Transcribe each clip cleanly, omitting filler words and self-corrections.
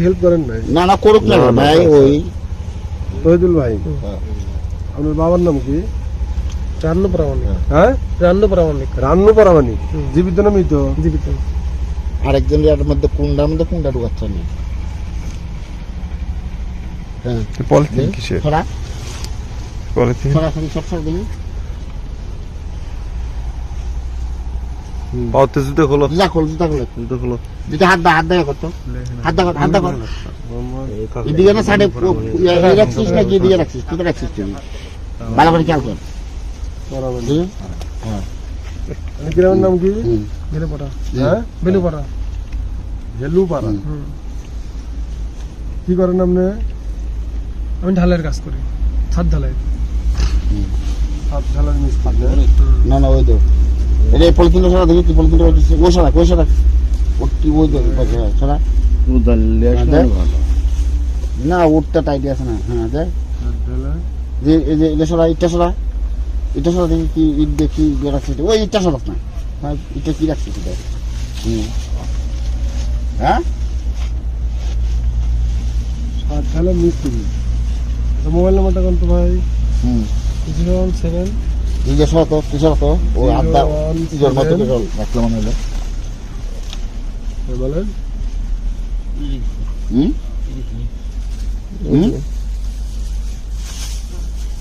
Help করেন নাই? না না করুক না ভাই। ওই শহীদুল ভাই, আপনার বাবার নাম কি? রান্নু প্রামাণিক। হ্যাঁ, রান্নু প্রামাণিক। রান্নু পারামানিক। জীবিত না মৃত? জীবিত। আরেকজনের মধ্যে কোনটা ঢুকাচ্ছে না। হ্যাঁ পলিথিন কিসের? ছড়া পলিথিন ছড়া ছড়া দিন। পাওতে জুতো খোলো, জুতা খোল জুতো খোলো। জুতা হাত দা করতো। হাত দা কর। এদিকে না সাইডে রাখছিস না কি এদিকে রাখছিস? তুই রাখছিস তুমি। ভালো করে খেয়াল কর। পারামানিক। গ্রামের নাম কি? বেলুপাড়া। হ্যাঁ, বেলুপাড়া। হেলুপাড়া। কি করেন আপনি? আমি ঢালের কাজ করি, ছাদ ঢালাই। হাত ঢালার মিস্ত্রি না? না ওই তো এটা পলিথিনটা ছড়া দেখি। কি পলিথিনটা রাখছিস? ওই ছড়া ওটি ওই তো ছড়া না ওরটা টাইটে আছে না। হ্যাঁ দেখ যে এই যে এটা ছড়া দেখি। কি ইট দেখি রাখছিস? ওই ইটটা ছড়াস না। হ্যাঁ ইটটা কি রাখছিস? এটা হ্যাঁ হাত ঢালার মিস্ত্রি। মোবাইল নাম্বারটা কোন তো ভাই? 017 এই যে ছড়াতো কি ছড়াতো? ও আড্ডা ইজোর মতো করে রাখলাম মনে হলো। বলেন।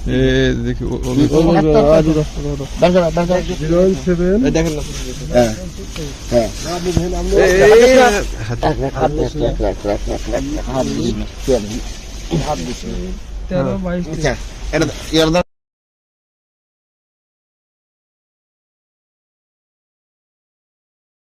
এ দেখি 017 দেখেন না। হ্যাঁ হ্যাঁ তেরো 22 আচ্ছা এটা